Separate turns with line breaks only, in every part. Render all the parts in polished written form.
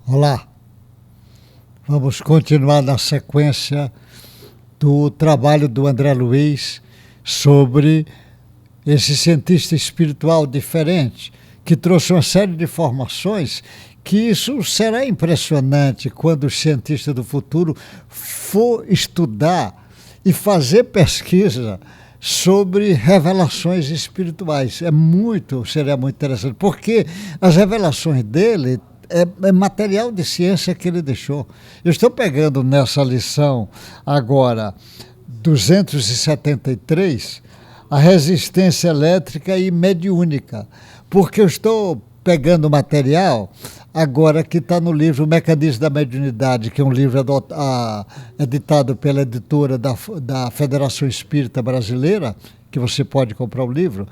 Olá, vamos continuar na sequência do trabalho do André Luiz sobre esse cientista espiritual diferente, que trouxe uma série de informações que isso será impressionante quando o cientista do futuro for estudar e fazer pesquisa sobre revelações espirituais. Seria muito interessante, porque as revelações dele é material de ciência que ele deixou. Eu estou pegando nessa lição agora 273, a resistência elétrica e mediúnica, porque eu estou pegando material agora que está no livro Mecanismo da Mediunidade, que é um livro editado pela editora da Federação Espírita Brasileira, que você pode comprar o livro,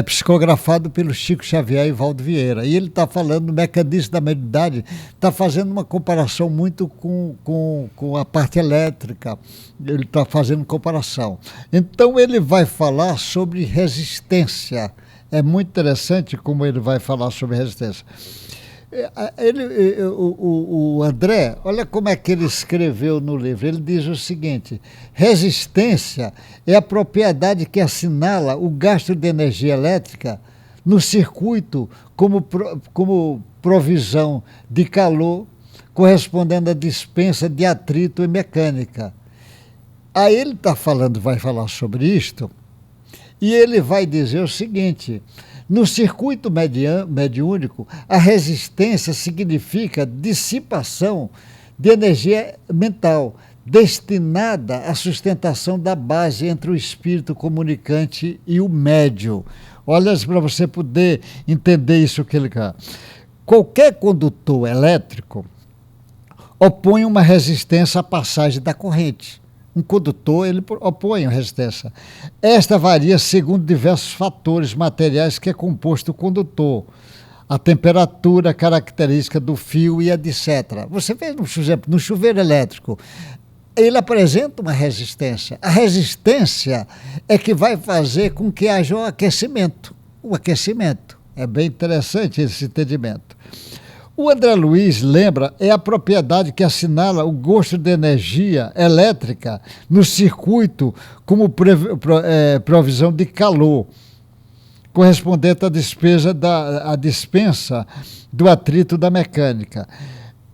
psicografado pelo Chico Xavier e Valdo Vieira. E ele está falando do mecanismo da mediunidade, está fazendo uma comparação muito com a parte elétrica, ele está fazendo comparação. Então ele vai falar sobre resistência. É muito interessante como ele vai falar sobre resistência. O André, olha como é que ele escreveu no livro. Ele diz o seguinte: resistência é a propriedade que assinala o gasto de energia elétrica no circuito como provisão de calor, correspondendo à dispensa de atrito e mecânica. Aí ele vai falar sobre isto, e ele vai dizer o seguinte: no circuito mediúnico, a resistência significa dissipação de energia mental, destinada à sustentação da base entre o espírito comunicante e o médium. Olha, para você poder entender isso que ele quer. Qualquer condutor elétrico opõe uma resistência à passagem da corrente. Um condutor, ele opõe a resistência. Esta varia segundo diversos fatores materiais que é composto o condutor. A temperatura, a característica do fio e etc. Você vê, no chuveiro elétrico, ele apresenta uma resistência. A resistência é que vai fazer com que haja um aquecimento. O aquecimento. É bem interessante esse entendimento. O André Luiz lembra, é a propriedade que assinala o gosto de energia elétrica no circuito como provisão de calor, correspondente à dispensa do atrito da mecânica.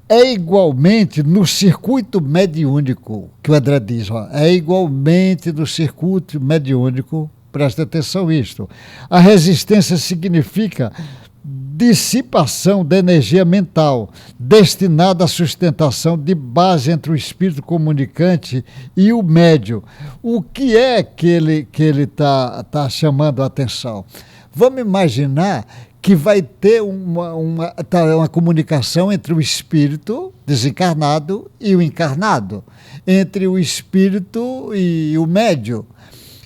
É igualmente no circuito mediúnico, que o André diz, é igualmente no circuito mediúnico, presta atenção nisto. A resistência significa dissipação da energia mental, destinada à sustentação de base entre o espírito comunicante e o médium. O que é que ele tá chamando a atenção? Vamos imaginar que vai ter uma comunicação entre o espírito desencarnado e o encarnado, entre o espírito e o médium.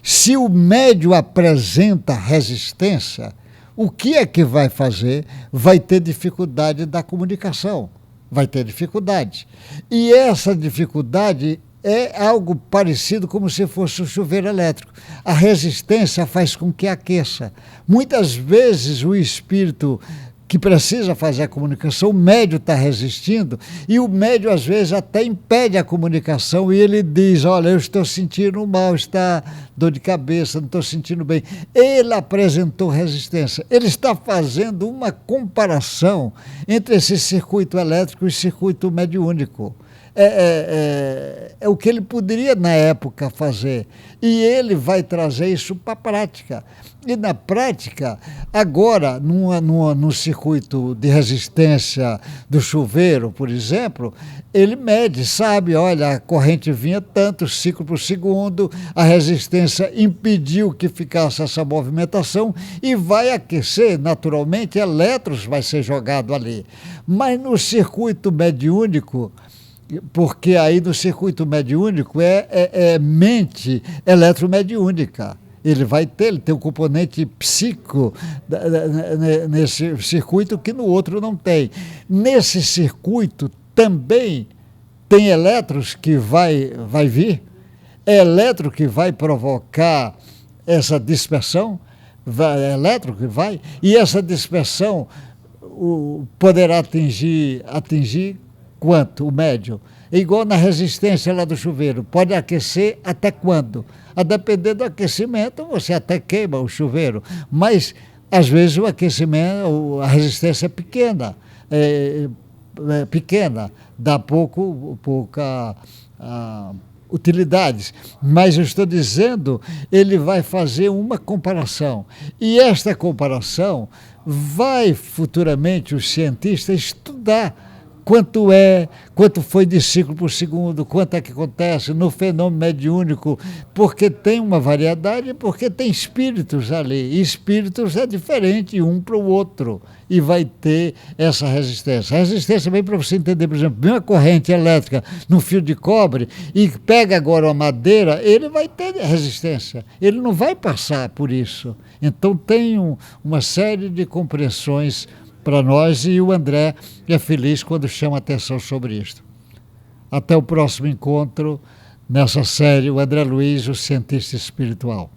Se o médium apresenta resistência, o que é que vai fazer? Vai ter dificuldade da comunicação, vai ter dificuldade. E essa dificuldade é algo parecido como se fosse um chuveiro elétrico. A resistência faz com que aqueça. Muitas vezes o espírito que precisa fazer a comunicação, o médium está resistindo, e o médium às vezes até impede a comunicação, e ele diz, olha, eu estou sentindo mal, está dor de cabeça, não estou sentindo bem. Ele apresentou resistência. Ele está fazendo uma comparação entre esse circuito elétrico e o circuito mediúnico. é o que ele poderia na época fazer. E ele vai trazer isso para a prática. E na prática, agora, no circuito de resistência do chuveiro, por exemplo, ele mede, sabe, olha, a corrente vinha tanto, ciclo por segundo, a resistência impediu que ficasse essa movimentação e vai aquecer, naturalmente, elétrons vai ser jogado ali. Mas no circuito mediúnico, porque aí no circuito mediúnico é mente eletromediúnica. Ele tem um componente psíquico nesse circuito que no outro não tem. Nesse circuito também tem elétrons que vai vir, é elétron que vai provocar essa dispersão, elétron que vai, e essa dispersão poderá atingir quanto? O médio. É igual na resistência lá do chuveiro. Pode aquecer até quando? A depender do aquecimento, você até queima o chuveiro. Mas, às vezes, o aquecimento, a resistência é pequena. Pequena, dá pouca utilidades. Mas eu estou dizendo, ele vai fazer uma comparação. E esta comparação vai futuramente os cientistas estudar quanto foi de ciclo por segundo, quanto é que acontece no fenômeno mediúnico, porque tem uma variedade, porque tem espíritos ali, e espíritos é diferente um para o outro, e vai ter essa resistência. A resistência vem para você entender, por exemplo, uma corrente elétrica no fio de cobre, e pega agora a madeira, ele vai ter resistência, ele não vai passar por isso. Então tem uma série de compreensões para nós, e o André é feliz quando chama atenção sobre isto. Até o próximo encontro nessa série, o André Luiz, o cientista espiritual.